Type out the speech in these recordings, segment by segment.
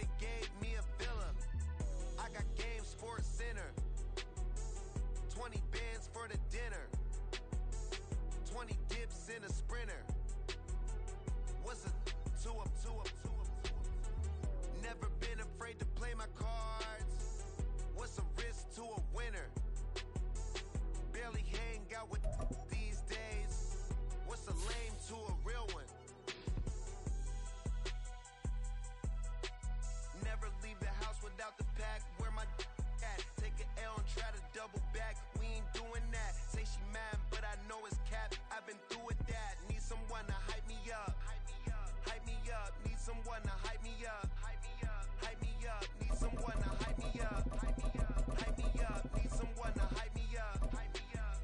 they gave me a villa. I got Game Sports Center. 20 bands for the dinner. 20 dips in a sprinter. What's a 2-up? Never been afraid to play my cards. What's a risk to a winner? Barely hang out with these days. What's a lame to a real one? Never leave the house without the pack. Where my at? Take an L and try to double back. We ain't doing that. Say she mad, but I know it's cap. I've been through with that. Need someone to hype me up. Hype me up. Need someone to hype me up. Hype me up. Need someone to hype me up. Hype me up. Need someone to hype me up. Hype me up.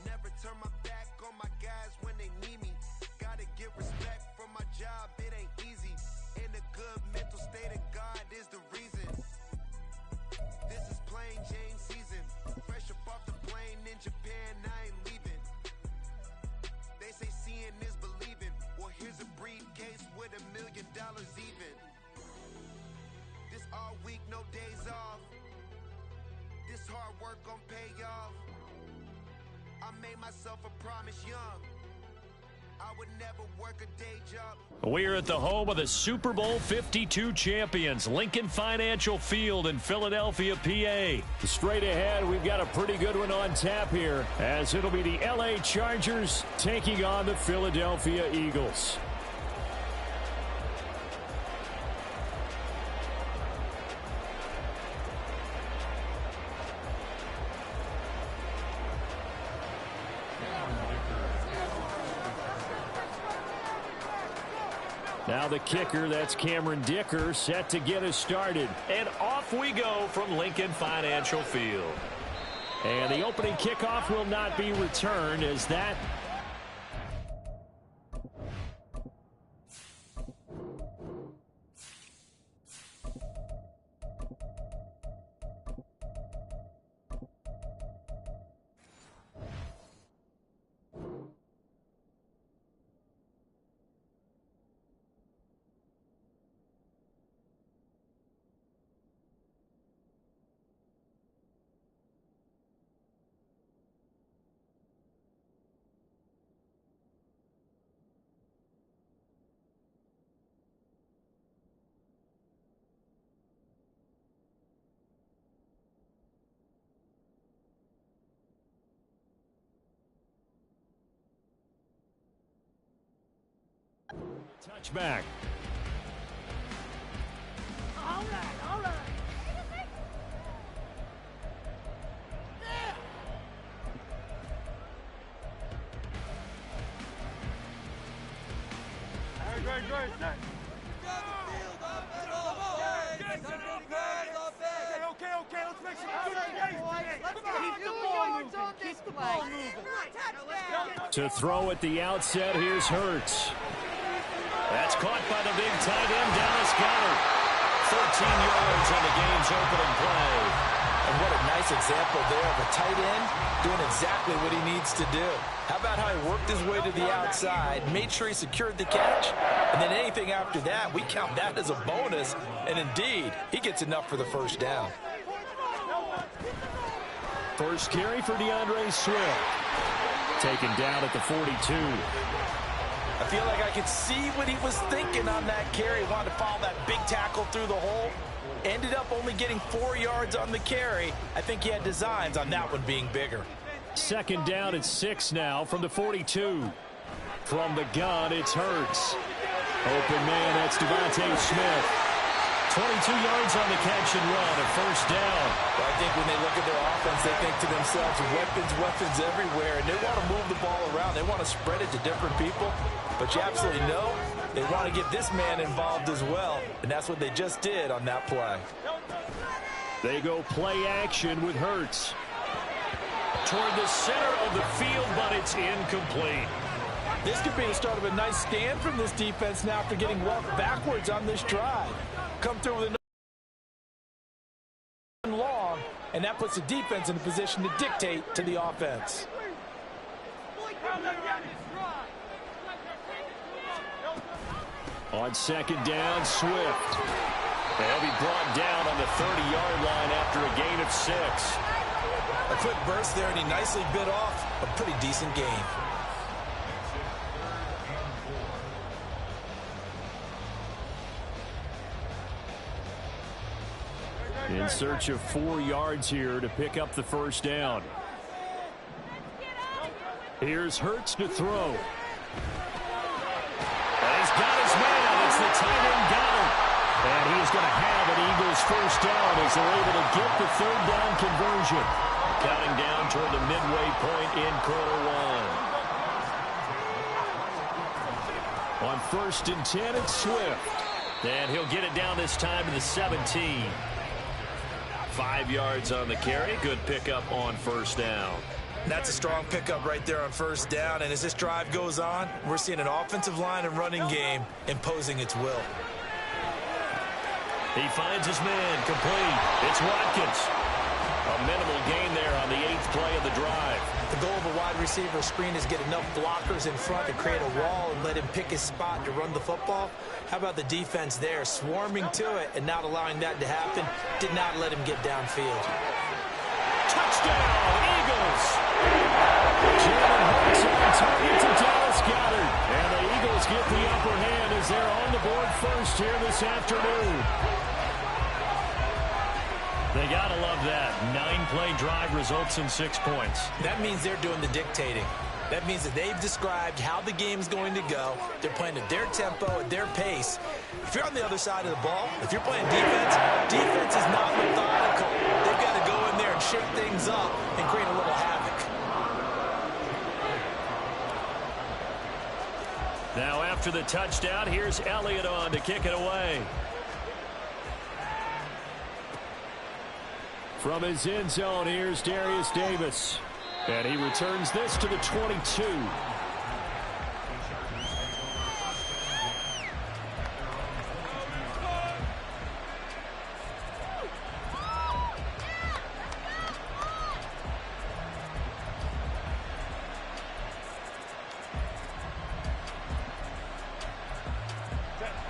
Never turn my back on my guys when they need me. Gotta get respect from my job, it ain't easy. In a good mental state of God is the reason. This is plain Jane season. Fresh up off the plane in Japan, I ain't leaving. They say seeing is believing. Well, here's a briefcase with $1 million even. This all week, no days off. This hard work gon' pay off. I made myself a promise young. I would never work a day job. We're at the home of the Super Bowl 52 champions, Lincoln Financial Field in Philadelphia, PA. Straight ahead, we've got a pretty good one on tap here, as it'll be the LA Chargers taking on the Philadelphia Eagles. Now the kicker, that's Cameron Dicker, set to get us started. And off we go from Lincoln Financial Field. And the opening kickoff will not be returned as that touchback. All right. Yeah. Great. Okay, let's make some good plays. Keep the ball moving. To throw at the outset, here's Hurts. That's caught by the big tight end, Dallas Goedert. 13 yards on the game's opening play. And what a nice example there of a tight end doing exactly what he needs to do. How about how he worked his way to the outside, made sure he secured the catch, and then anything after that, we count that as a bonus. And indeed, he gets enough for the first down. First carry for DeAndre Swift. Taken down at the 42. I feel like I could see what he was thinking on that carry. Wanted to follow that big tackle through the hole. Ended up only getting 4 yards on the carry. I think he had designs on that one being bigger. Second down at 6 now from the 42. From the gun, it's Hurts. Open man, that's Devontae Smith. 22 yards on the catch and run, a first down. Well, I think when they look at their offense, they think to themselves, weapons everywhere, and they want to move the ball around. They want to spread it to different people. But you absolutely know they want to get this man involved as well, and that's what they just did on that play. They go play action with Hurts. Toward the center of the field, but it's incomplete. This could be the start of a nice stand from this defense now after getting walked backwards on this drive. Come through with a long, and that puts the defense in a position to dictate to the offense. On second down, Swift. They'll be brought down on the 30-yard line after a gain of 6. A quick burst there, and he nicely bit off a pretty decent gain. In search of 4 yards here to pick up the first down. Here's Hurts to throw. And he's got his man. It's the tight end Goddard. And he's going to have an Eagles first down as they're able to get the third down conversion. Counting down toward the midway point in quarter 1. On 1st and 10, it's Swift. And he'll get it down this time to the 17. 5 yards on the carry. Good pickup on first down. That's a strong pickup right there on first down. And as this drive goes on, we're seeing an offensive line and running game imposing its will. He finds his man complete. It's Watkins. A minimal gain there on the 8th play of the drive. The goal of a wide receiver screen is get enough blockers in front to create a wall and let him pick his spot to run the football. How about the defense there, swarming to it and not allowing that to happen? Did not let him get downfield. Touchdown, Eagles! Jalen Hurts on target to Dallas Goedert. And the Eagles get the upper hand as they're on the board first here this afternoon. They gotta love that. 9-play drive results in 6 points. That means they're doing the dictating. That means that they've described how the game's going to go. They're playing at their tempo, at their pace. If you're on the other side of the ball, if you're playing defense, defense is not methodical. They've got to go in there and shake things up and create a little havoc. Now after the touchdown, here's Elliott on to kick it away. From his end zone, here's Darius Davis. And he returns this to the 22.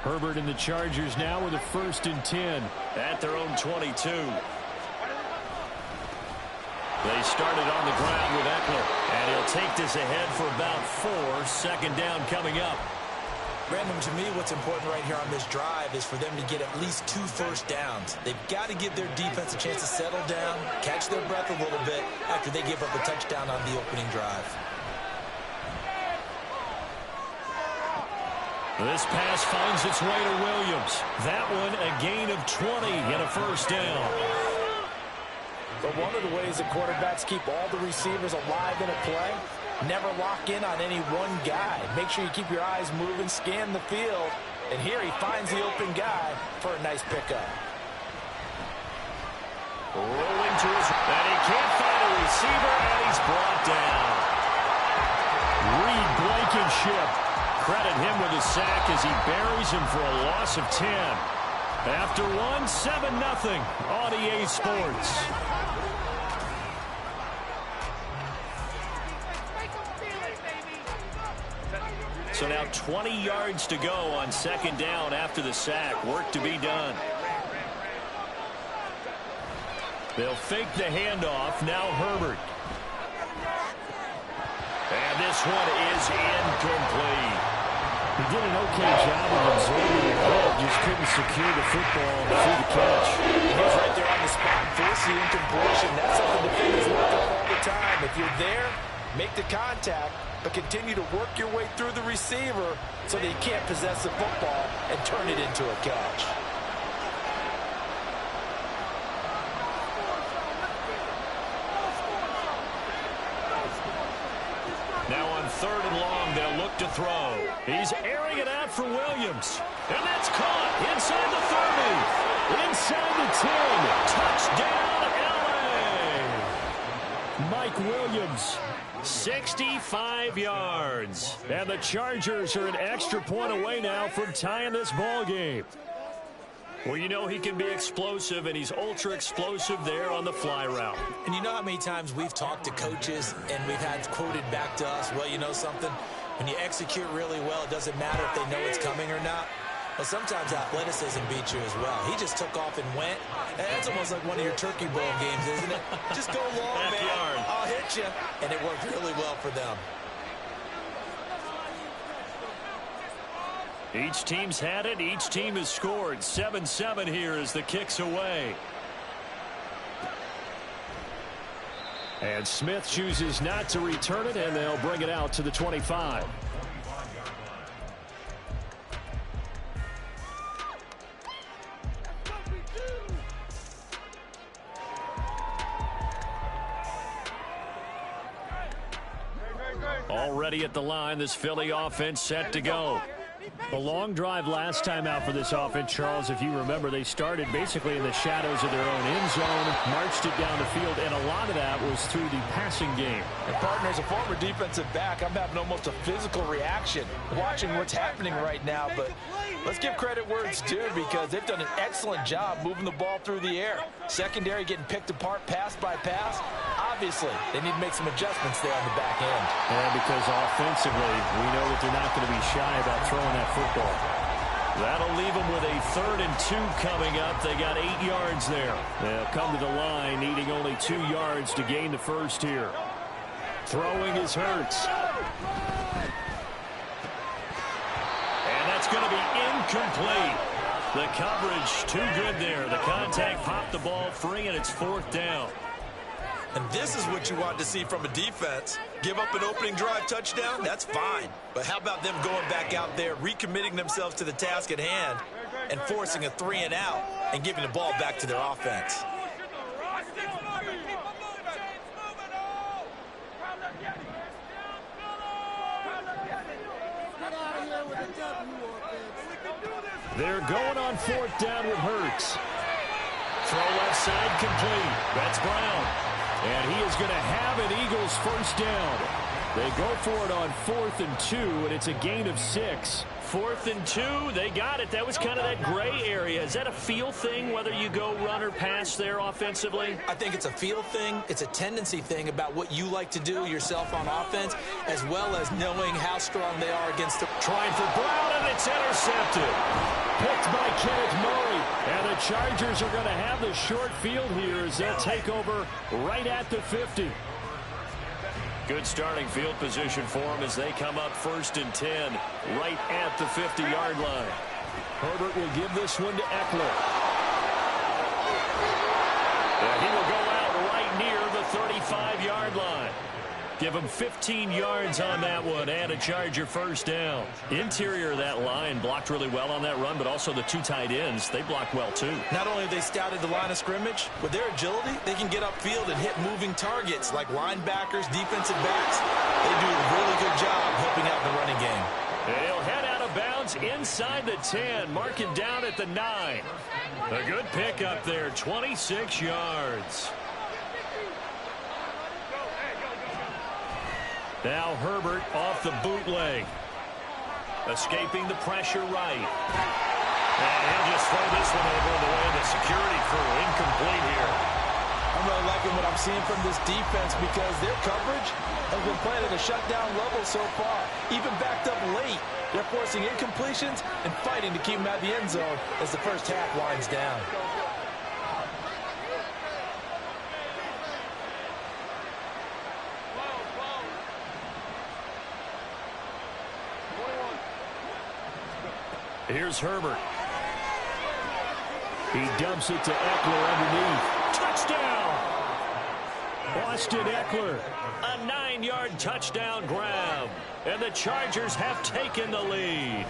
Herbert and the Chargers now with a 1st and 10 at their own 22. They started on the ground with Eckler, and he'll take this ahead for about 4. 2nd down coming up. Brandon, to me, what's important right here on this drive is for them to get at least 2 first downs. They've got to give their defense a chance to settle down, catch their breath a little bit after they give up a touchdown on the opening drive. This pass finds its way to Williams. That one a gain of 20 and a first down. But one of the ways that quarterbacks keep all the receivers alive in a play, never lock in on any one guy. Make sure you keep your eyes moving, scan the field, and here he finds the open guy for a nice pickup. Rolling to his, and he can't find a receiver, and he's brought down. Reed Blankenship. Credit him with a sack as he buries him for a loss of 10. After one, 7-0 on EA Sports. So now 20 yards to go on 2nd down after the sack. Work to be done. They'll fake the handoff. Now Herbert. And this one is incomplete. He did an okay job of absorbing the hit, just couldn't secure the football through the catch. He was right there on the spot, force the incompletion. That's something defenders look up all the time. If you're there, make the contact, but continue to work your way through the receiver so that he can't possess the football and turn it into a catch. Now on 3rd and long, they'll look to throw. He's airing it out for Williams. And that's caught inside the 30. Inside the 10. Touchdown, L.A. Mike Williams, 65 yards. And the Chargers are an extra point away now from tying this ball game. Well, you know he can be explosive, and he's ultra-explosive there on the fly route. And you know how many times we've talked to coaches and we've had quoted back to us, well, you know something? When you execute really well, it doesn't matter if they know it's coming or not. Well, sometimes athleticism beats you as well. He just took off and went. That's almost like one of your Turkey Bowl games, isn't it? Just go long, man. I'll hit you. And it worked really well for them. Each team's had it. Each team has scored. 7-7 here as the kick's away. And Smith chooses not to return it, and they'll bring it out to the 25. Already at the line, this Philly offense set to go. The long drive last time out for this offense, Charles, if you remember, they started basically in the shadows of their own end zone, marched it down the field, and a lot of that was through the passing game. And partner, as a former defensive back, I'm having almost a physical reaction watching what's happening right now. But let's give credit where it's due, because they've done an excellent job moving the ball through the air. Secondary getting picked apart pass by pass. Obviously, they need to make some adjustments there on the back end. And because offensively, we know that they're not going to be shy about throwing that football. That'll leave them with a 3rd and 2 coming up. They got 8 yards there. They'll come to the line, needing only 2 yards to gain the first here. Throwing is Hurts. And that's going to be incomplete. The coverage too good there. The contact popped the ball free, and it's 4th down. And this is what you want to see from a defense. Give up an opening drive touchdown, that's fine. But how about them going back out there, recommitting themselves to the task at hand, and forcing a 3-and-out and giving the ball back to their offense. They're going on 4th down with Hurts. Throw left side complete. That's Brown. And he is going to have an Eagles first down. They go for it on 4th and 2, and it's a gain of 6. 4th and 2, they got it. That was kind of that gray area. Is that a feel thing, whether you go run or pass there offensively? I think it's a feel thing. It's a tendency thing about what you like to do yourself on offense, as well as knowing how strong they are against the... Trying for Brown, and it's intercepted. Picked by Kenneth Murray. And the Chargers are going to have the short field here as they'll take over right at the 50. Good starting field position for them as they come up 1st and 10 right at the 50-yard line. Herbert will give this one to Eckler. And he will go out right near the 35-yard line. Give him 15 yards on that one and a Charger first down. Interior of that line blocked really well on that run, but also the 2 tight ends, they blocked well too. Not only have they scouted the line of scrimmage, with their agility, they can get upfield and hit moving targets like linebackers, defensive backs. They do a really good job helping out the running game. They'll head out of bounds inside the 10, mark it down at the 9. A good pick up there, 26 yards. Now Herbert off the bootleg. Escaping the pressure right. And he'll just throw this one over the way of the security crew. Incomplete here. I'm really liking what I'm seeing from this defense because their coverage has been playing at a shutdown level so far. Even backed up late, they're forcing incompletions and fighting to keep them out of the end zone as the first half winds down. Here's Herbert. He dumps it to Eckler underneath. Touchdown! Austin Eckler. A 9-yard touchdown grab. And the Chargers have taken the lead.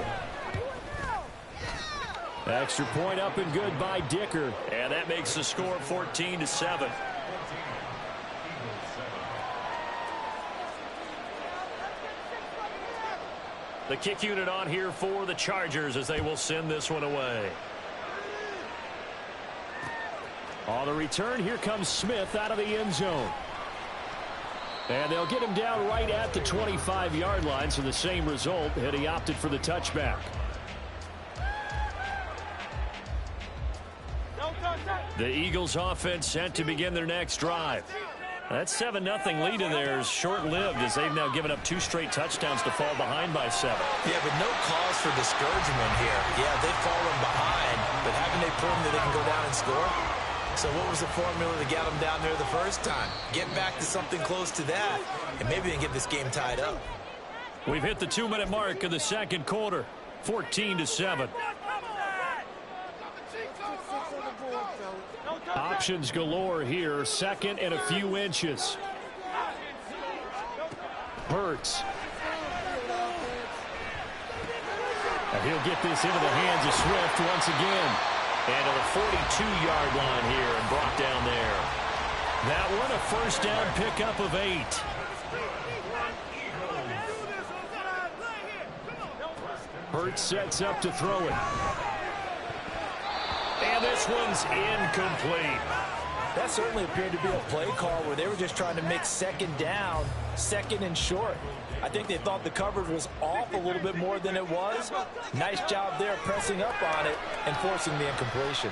Extra point up and good by Dicker. And that makes the score 14-7. The kick unit on here for the Chargers as they will send this one away. On the return, here comes Smith out of the end zone. And they'll get him down right at the 25-yard line, so the same result, and he opted for the touchback. The Eagles offense set to begin their next drive. That 7-0 lead in there is short-lived as they've now given up 2 straight touchdowns to fall behind by 7. Yeah, but no cause for discouragement here. Yeah, they've fallen behind, but haven't they proven that they can go down and score? So what was the formula that got them down there the first time? Get back to something close to that, and maybe they can get this game tied up. We've hit the 2-minute mark of the second quarter, 14-7. Options galore here, second and a few inches. Hurts. And he'll get this into the hands of Swift once again. And to the 42-yard line here and brought down there. That one a first down pickup of 8. Hurts sets up to throw it. And this one's incomplete. That certainly appeared to be a play call where they were just trying to make second down, second and short. I think they thought the coverage was off a little bit more than it was. Nice job there pressing up on it and forcing the incompletion.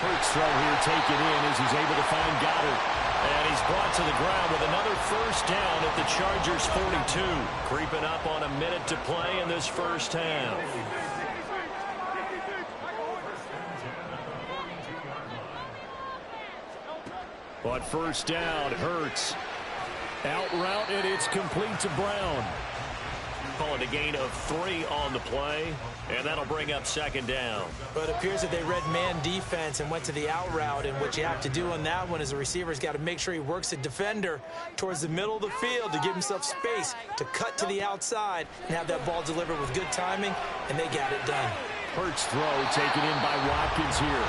Hurts throw here taken in as he's able to find Goddard. And he's brought to the ground with another first down at the Chargers' 42. Creeping up on a minute to play in this first half. But first down, Hurts. Out route, and it's complete to Brown. Calling a gain of 3 on the play, and that'll bring up second down. But it appears that they read man defense and went to the out route, and what you have to do on that one is the receiver's got to make sure he works the defender towards the middle of the field to give himself space to cut to the outside and have that ball delivered with good timing, and they got it done. Hurts throw taken in by Watkins here.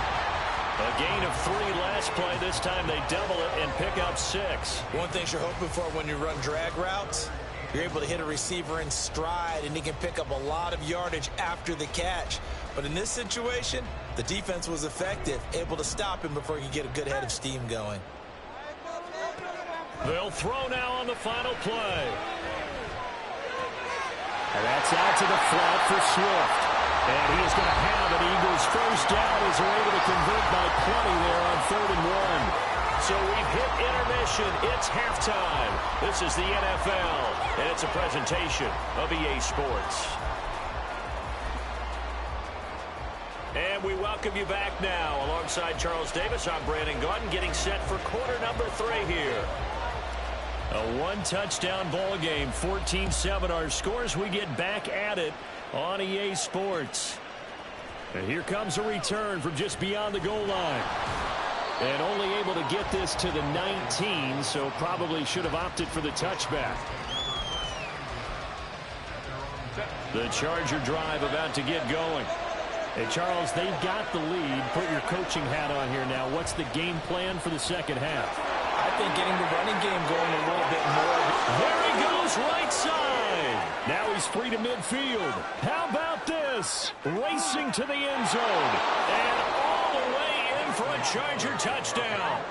A gain of 3 last play. This time they double it and pick up 6. One thing you're hoping for when you run drag routes, you're able to hit a receiver in stride, and he can pick up a lot of yardage after the catch. But in this situation, the defense was effective, able to stop him before he could get a good head of steam going. They'll throw now on the final play. And that's out to the flat for Swift. And he is going to have an Eagles first down as they're able to convert by plenty there on 3rd and 1. So we've hit intermission. It's halftime. This is the NFL, and it's a presentation of EA Sports. And we welcome you back now. Alongside Charles Davis, I'm Brandon Gaudin, getting set for quarter number 3 here. A 1-touchdown ball game, 14-7 our scores. We get back at it on EA Sports. And here comes a return from just beyond the goal line. And only able to get this to the 19, so probably should have opted for the touchback. The Charger drive about to get going. Hey, Charles, they've got the lead. Put your coaching hat on here now. What's the game plan for the second half? I think getting the running game going a little bit more. There he goes, right side. Now he's free to midfield. How about this? Racing to the end zone. And all the way in for a Charger touchdown.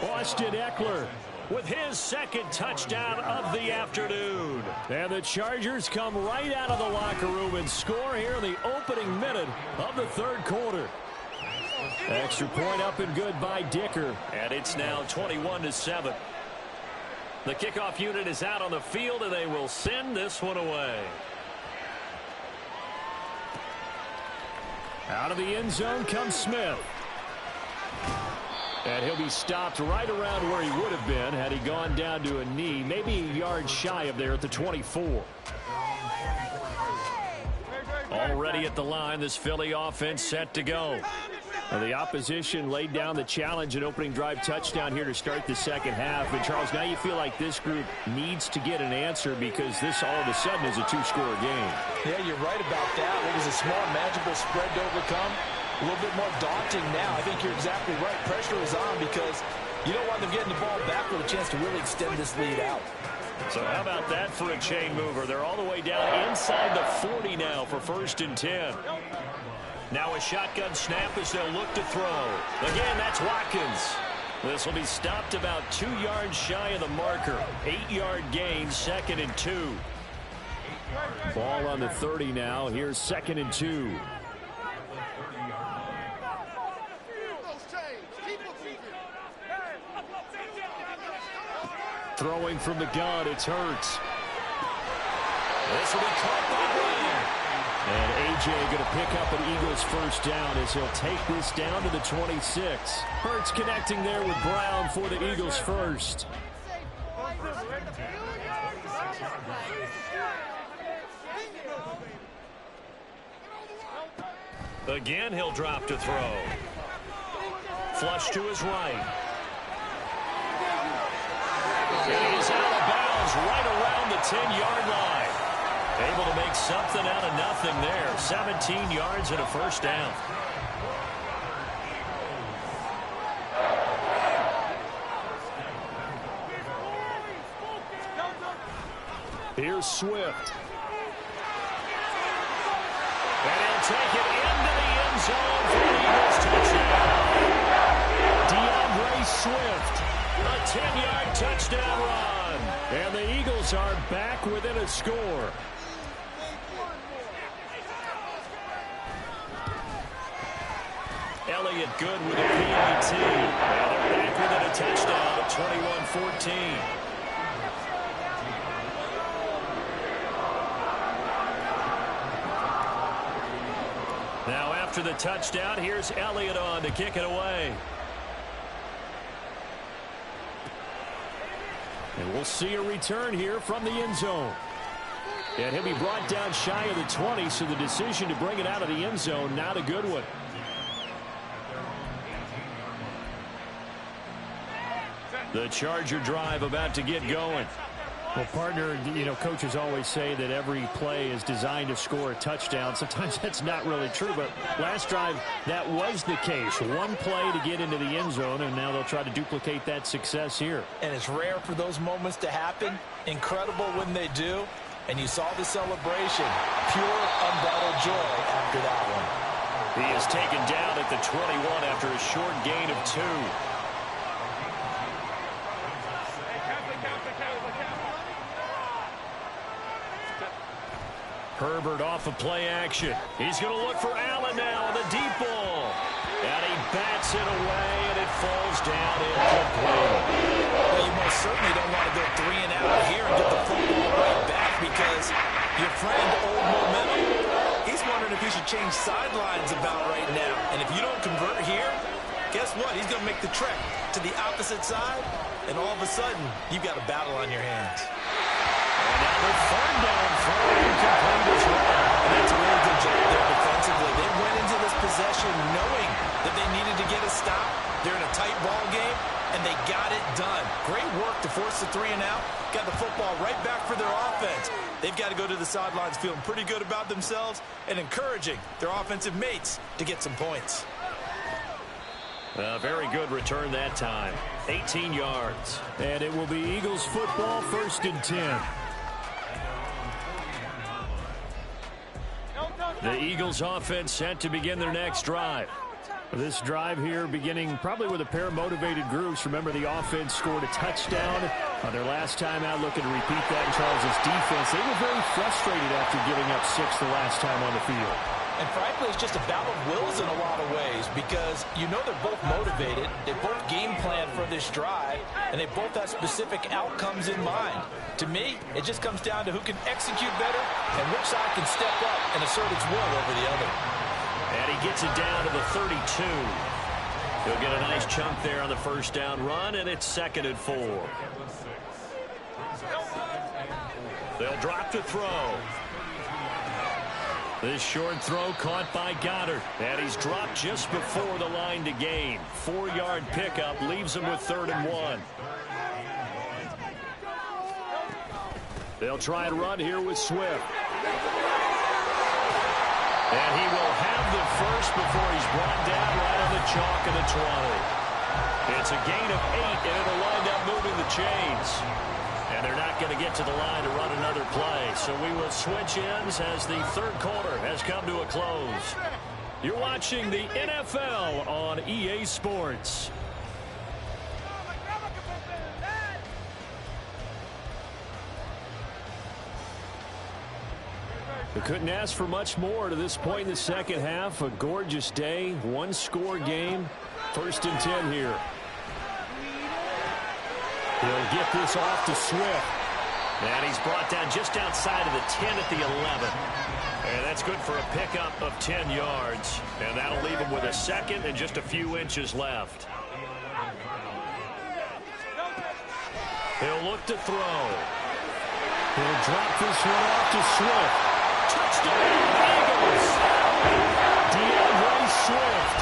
Austin Eckler with his second touchdown of the afternoon. And the Chargers come right out of the locker room and score here in the opening minute of the 3rd quarter. Extra point up and good by Dicker. And it's now 21-7. The kickoff unit is out on the field, and they will send this one away. Out of the end zone comes Smith. And he'll be stopped right around where he would have been had he gone down to a knee, maybe a yard shy of there at the 24. Already at the line, this Philly offense set to go. The opposition laid down the challenge and opening drive touchdown here to start the second half. And, Charles, now you feel like this group needs to get an answer because this all of a sudden is a 2-score game. Yeah, you're right about that. It was a small, manageable spread to overcome. A little bit more daunting now. I think you're exactly right. Pressure is on because you don't want them getting the ball back with a chance to really extend this lead out. So how about that for a chain mover? They're all the way down inside the 40 now for 1st and 10. Now a shotgun snap as they'll look to throw. Again, that's Watkins. This will be stopped about 2 yards shy of the marker. 8-yard gain, 2nd and 2. Ball on the 30 now. Here's 2nd and 2. Throwing from the gun, it's Hurts. This will be caught by Brown. And A.J. going to pick up an Eagles first down as he'll take this down to the 26. Hurts connecting there with Brown for the Eagles first. Again, he'll drop to throw. Flush to his right. He's out of bounds right around the 10-yard line. Able to make something out of nothing there. 17 yards and a first down. Here's Swift. And he'll take it into the end zone for the Eagles touchdown. DeAndre Swift, a 10-yard touchdown run. And the Eagles are back within a score. Elliott good with a PAT. And they're back within a touchdown at 21-14. Now after the touchdown, here's Elliott on to kick it away. And we'll see a return here from the end zone. And he'll be brought down shy of the 20, so the decision to bring it out of the end zone, not a good one. The Charger drive about to get going. Well, partner, you know, coaches always say that every play is designed to score a touchdown. Sometimes that's not really true, but last drive, that was the case. One play to get into the end zone, and now they'll try to duplicate that success here. And it's rare for those moments to happen. Incredible when they do. And you saw the celebration. Pure, unbridled joy after that one. He is taken down at the 21 after a short gain of 2. Herbert off of play action. He's going to look for Allen now on the deep ball. And he bats it away, and it falls down incomplete. Well, you most certainly don't want to go 3 and out here and get the football right back because your friend, Old Momentum, he's wondering if he should change sidelines about right now. And if you don't convert here, guess what? He's going to make the trek to the opposite side, and all of a sudden, you've got a battle on your hands. And now the third down throw incomplete as well. And that's a really good job there defensively. They went into this possession knowing that they needed to get a stop. They're in a tight ball game, and they got it done. Great work to force the 3 and out. Got the football right back for their offense. They've got to go to the sidelines feeling pretty good about themselves and encouraging their offensive mates to get some points. A very good return that time. 18 yards. And it will be Eagles football, 1st and 10. The Eagles offense set to begin their next drive. This drive here beginning probably with a pair of motivated groups. Remember, the offense scored a touchdown on their last time out. Looking to repeat that in Charles' defense. They were very frustrated after giving up 6 the last time on the field. And frankly, it's just a battle of wills in a lot of ways because you know they're both motivated. They both game plan for this drive, and they both have specific outcomes in mind. To me, it just comes down to who can execute better and which side can step up and assert its will over the other. And he gets it down to the 32. He'll get a nice chunk there on the first down run, and it's 2nd and 4. They'll drop to throw. This short throw caught by Goddard. And he's dropped just before the line to gain. 4-yard pickup leaves him with 3rd and 1. They'll try and run here with Swift. And he will have the first before he's brought down right on the chalk of the 20. It's a gain of 8, and it'll wind up moving the chains. And they're not going to get to the line to run another play. So we will switch ends as the 3rd quarter has come to a close. You're watching the NFL on EA Sports. We couldn't ask for much more to this point in the second half. A gorgeous day, 1-score game. 1st and 10 here. He'll get this off to Swift. And he's brought down just outside of the 10 at the 11. And that's good for a pickup of 10 yards. And that'll leave him with a second and just a few inches left. He'll look to throw. He'll drop this one off to Swift. Touchdown, Eagles! DeAndre Swift.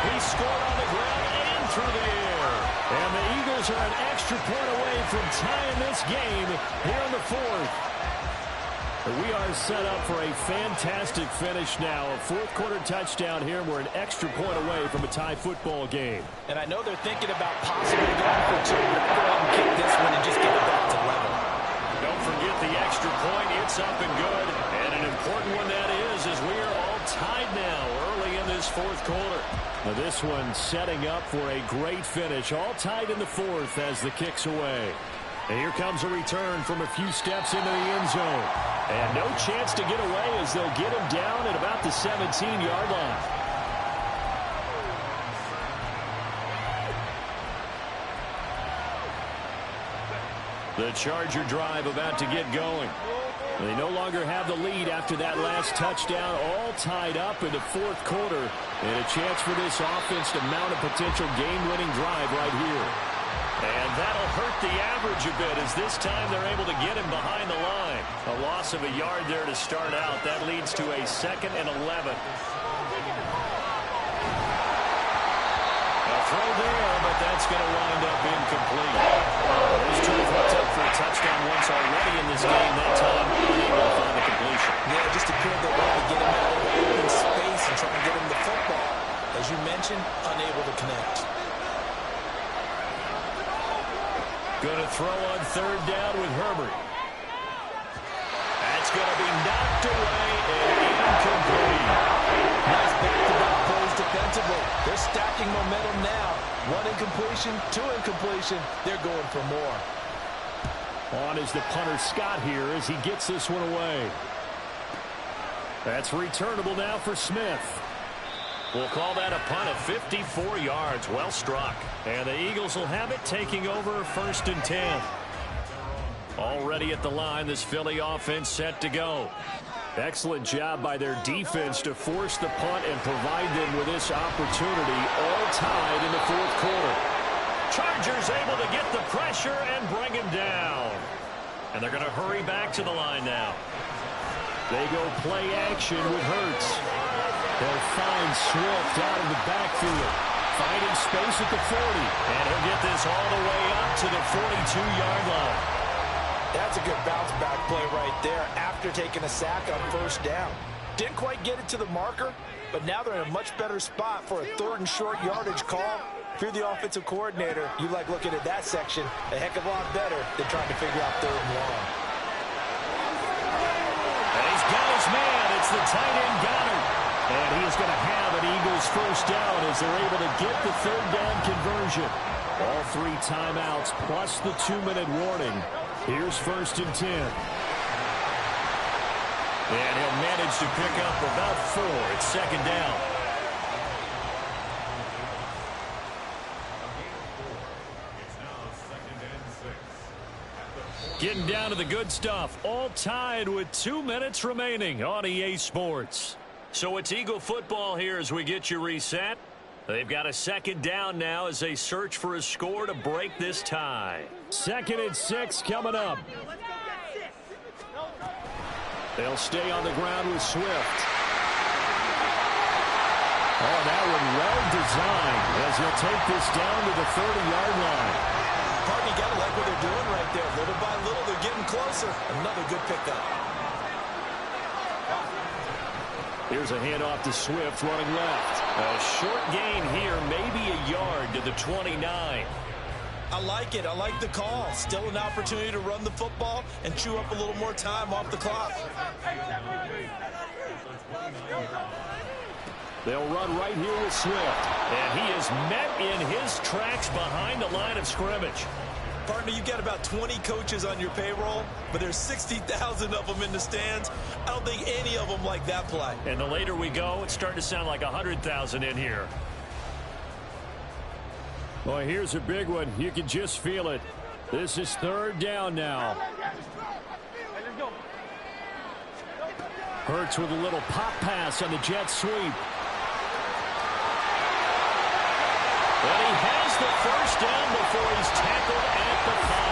He scored on the ground and through the air. And the Eagles are an extra point away from tying this game here in the fourth. We are set up for a fantastic finish now. A fourth-quarter touchdown here. We're an extra point away from a tie football game. And I know they're thinking about possibly going for two. They're going to go ahead and kick this one and just get it back to level. Don't forget the extra point. It's up and good. And an important one that is, as we are all tied now early in this fourth quarter. Now this one setting up for a great finish. All tied in the fourth as the kick's away. And here comes a return from a few steps into the end zone. And no chance to get away as they'll get him down at about the 17-yard line. The Charger drive about to get going. They no longer have the lead after that last touchdown, all tied up in the fourth quarter. And a chance for this offense to mount a potential game-winning drive right here. And that'll hurt the average a bit as this time they're able to get him behind the line. A loss of a yard there to start out. That leads to a 2nd and 11. A throw there, but that's going to wind up incomplete. Those two have hooked up for a touchdown once already in this game. That time, unable to find the completion. Yeah, it just appeared they wanted to get him out of the open space and try to get him the football. As you mentioned, unable to connect. Going to throw on third down with Herbert. That's going to be knocked away and incomplete. Nice back-to-back plays defensively. They're stacking momentum now. One incompletion, two incompletion. They're going for more. On is the punter Scott here as he gets this one away. That's returnable now for Smith. We'll call that a punt of 54 yards. Well struck. And the Eagles will have it, taking over 1st and 10. Already at the line, this Philly offense set to go. Excellent job by their defense to force the punt and provide them with this opportunity, all tied in the fourth quarter. Chargers able to get the pressure and bring him down. And they're going to hurry back to the line now. They go play action with Hurts. They'll find Swift out of the backfield. Finding space at the 40. And he'll get this all the way up to the 42-yard line. That's a good bounce-back play right there after taking a sack on 1st down. Didn't quite get it to the marker, but now they're in a much better spot for a 3rd and short yardage call. If you're the offensive coordinator, you like looking at that section a heck of a lot better than trying to figure out 3rd and long. And he's got his man. It's the tight end Goddard. And he is going to have an Eagles 1st down as they're able to get the 3rd down conversion. All 3 timeouts plus the 2-minute warning. Here's 1st and 10. And he'll manage to pick up about 4. It's 2nd down. Getting down to the good stuff. All tied with 2 minutes remaining on EA Sports. So it's Eagle football here as we get you reset. They've got a 2nd down now as they search for a score to break this tie. 2nd and 6 coming up. They'll stay on the ground with Swift. Oh, that one well designed as he'll take this down to the 30-yard line. Partner, you got to like what they're doing right there. Little by little, they're getting closer. Another good pickup. Here's a handoff to Swift running left. A short gain here, maybe a yard to the 29. I like it. I like the call. Still an opportunity to run the football and chew up a little more time off the clock. They'll run right here with Swift. And he is met in his tracks behind the line of scrimmage. Partner, you've got about 20 coaches on your payroll, but there's 60,000 of them in the stands. I don't think any of them like that play. And the later we go, it's starting to sound like 100,000 in here. Well, here's a big one. You can just feel it. This is third down now. Hurts with a little pop pass on the jet sweep. And he has the first down before he's tackled at the 5.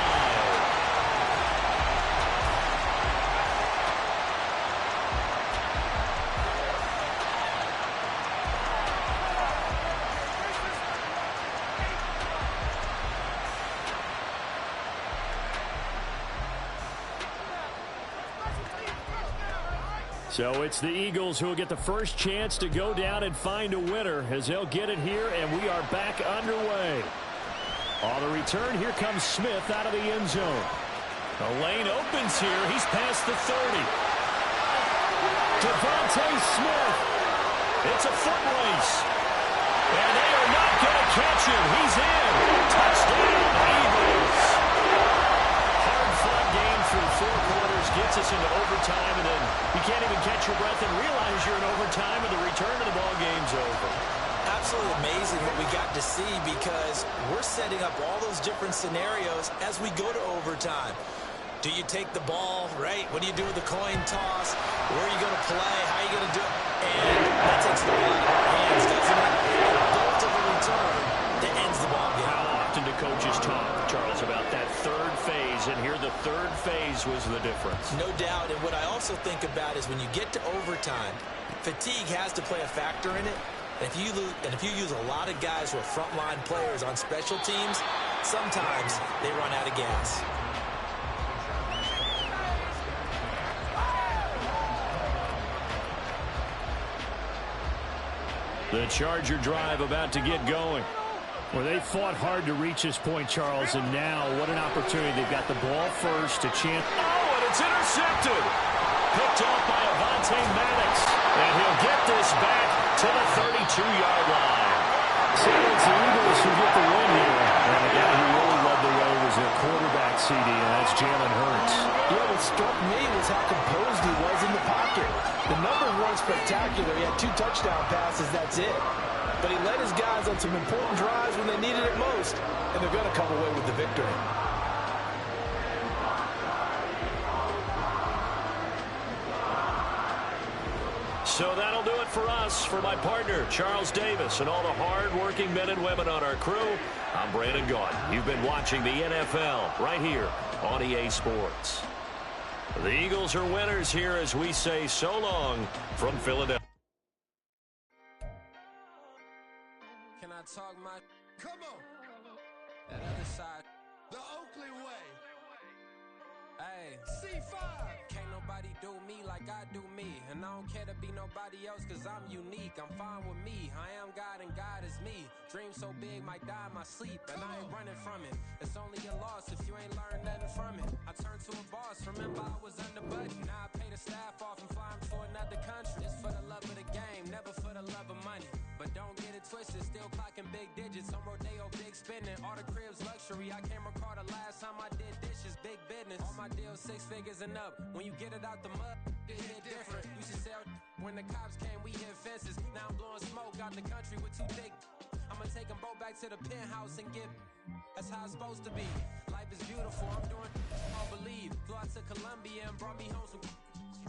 So it's the Eagles who will get the first chance to go down and find a winner as they'll get it here, and we are back underway. On the return, here comes Smith out of the end zone. The lane opens here. He's past the 30. Devontae Smith. It's a foot race. And they are not going to catch him. He's in. Touchdown, Eagles. Hard-fought game through 4 quarters. Gets us into overtime, and then you can't even catch your breath and realize you're in overtime, and the return of the ball game's over. Absolutely amazing what we got to see, because we're setting up all those different scenarios as we go to overtime. Do you take the ball, right? What do you do with the coin toss? Where are you going to play? How are you going to do it? And that takes the ball out of our hands, doesn't it? Go to the return that ends the ball game. How often do coaches talk, Charles, about that third phase? And here the third phase was the difference. No doubt. And what I also think about is when you get to overtime, fatigue has to play a factor in it. And if you use a lot of guys who are frontline players on special teams, sometimes they run out of gas. The Charger drive about to get going. Well, they fought hard to reach this point, Charles, and now what an opportunity. They've got the ball first to chance. Oh, and it's intercepted. Picked off by Avonte Maddox. And he'll get this back to the 32-yard line. So it's the Eagles who get the win here. And the guy who really led the way was their quarterback, CD, and that's Jalen Hurts. Yeah, what struck me was how composed he was in the pocket. The numbers weren't spectacular. He had 2 touchdown passes, that's it. But he led his guys on some important drives when they needed it most, and they're going to come away with the victory. So that'll do it for us. For my partner, Charles Davis, and all the hard-working men and women on our crew, I'm Brandon Gaudin. You've been watching the NFL right here on EA Sports. The Eagles are winners here as we say so long from Philadelphia. Can I talk my... Come on. That other side. The Oakley way. Hey. C5. Can't nobody do me like I do me. And I don't care to be nobody else because I'm unique. I'm fine with me. I am God and God is me. Dream so big might die in my sleep. And I ain't running from it. It's only a loss if you ain't learned nothing from it. I turned to a boss. Remember I was under budget. Now I pay the staff off and fly them to another country. It's for the love of the game, never for the love of money. But don't get it twisted, still clocking big digits. On Rodeo, big spending. All the cribs luxury. I can't recall the last time I did dishes. Big business. All my deals 6 figures and up. When you get it out the mud, it hit different. Used to sell when the cops came, we hit fences. Now I'm blowing smoke out the country with 2 thick. I'ma take them both back to the penthouse and get. That's how it's supposed to be. Life is beautiful. I'm doing all believe. Flew out to Colombia and brought me home some.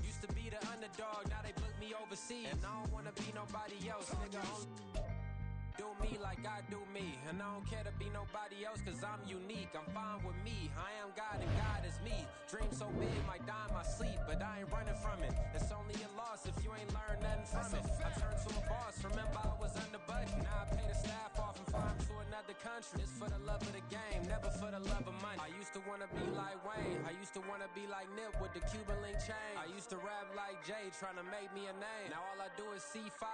Used to be the underdog, now they book me overseas. And I don't wanna be nobody else, nigga. Do me like I do me. And I don't care to be nobody else cause I'm unique. I'm fine with me. I am God and God is me. Dream so big might die in my sleep, but I ain't running from it. It's only a loss if you ain't learned nothing from it. I turned to a boss, remember I was under budget. Now I pay the staff off and fly them to another country. It's for the love of the game, never for the love of money. I used to wanna be like Wayne. I used to wanna be like Nip with the Cuban link chain. I used to rap like Jay, trying to make me a name. Now all I do is C5,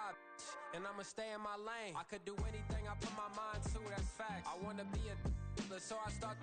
and I'ma stay in my lane. I could do anything I put my mind to, that's fact. I wanna be a so I start,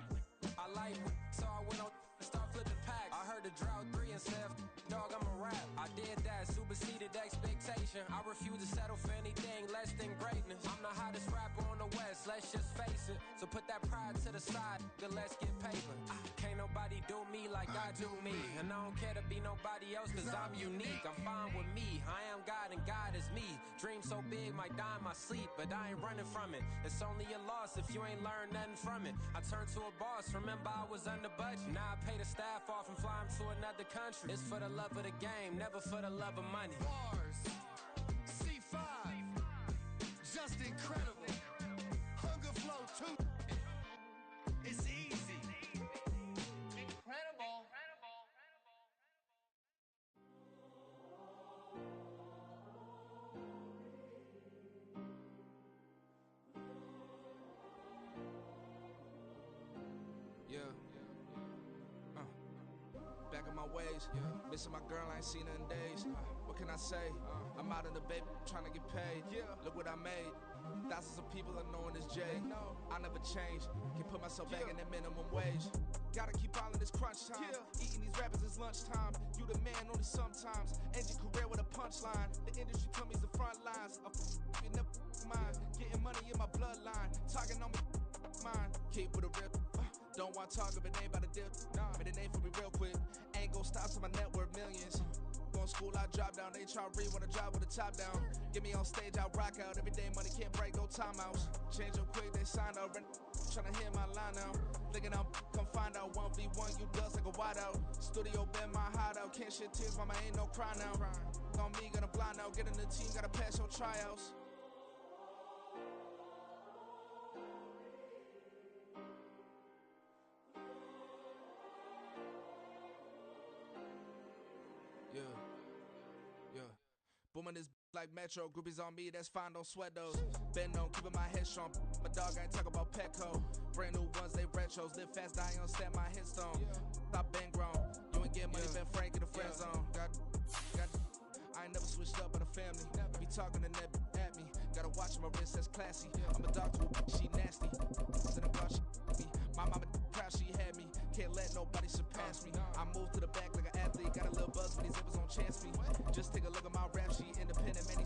I like, so I went on and start flipping packs. I heard the drought 3 and said, dog, I'm a rap. I did that, superseded expectation. I refuse to settle for anything less than greatness. I'm the hottest rapper on the West, let's just face it. So put that pride to the side, then let's get paper. Can't nobody do me like I do me. And I don't care to be nobody else, cause I'm unique. I'm fine with me, I am God and God is me. Dream so big, might die in my sleep, but I ain't running from it. It's only a loss if you ain't learned nothing from it. I turned to a boss, remember I was under budget. Now I pay the staff off and fly them to another country. It's for the love of the game, never for the love of money. Bars, C5, just incredible. Hunger flow too. It's easy. Incredible. Back in my ways, missing my girl, I ain't seen her in days. What can I say? I'm out in the baby, trying to get paid. Look what I made. Thousands of people are knowing this Jay. I never change. Can put myself back in the minimum wage. Gotta keep all in this crunch time. Eating these rappers is lunchtime. You the man only sometimes. End your career with a punchline. The industry told me it's the front lines. You never mind. Getting money in my bloodline. Talking on me, mine. Keep with a real. Don't want to talk if it ain't about a dip. Made a name for me real quick. Ain't gon' stop till my net worth millions. Going school, I drop down. They try to read when I drive with the top down. Get me on stage, I rock out. Every day money can't break, no timeouts. Change up quick, they sign up. Tryna hear my line now. Thinking I'm come find out 1v1, you dust like a wideout. Studio been my hideout. Can't shed tears, mama ain't no cry now. On me, gonna blind out. Get in the team, gotta pass your tryouts. Booming this like Metro, groupies on me, that's fine, don't sweat those. Been on, keeping my head strong. My dog, I ain't talk about Petco. Brand new ones, they retros. Live fast, dying on set, my headstone. Stop been grown. You ain't getting money, been Frank in the friend zone. I ain't never switched up on the family. Be talking to that at me. Gotta watch my wrist, that's classy. I'm a dog to a she nasty. To the bar, she me. My mama proud she had me. Can't let nobody surpass me. I move to the back like an athlete. Got a little buzz when these zippers on chance me. Just take a look at my rap sheet. Independent man,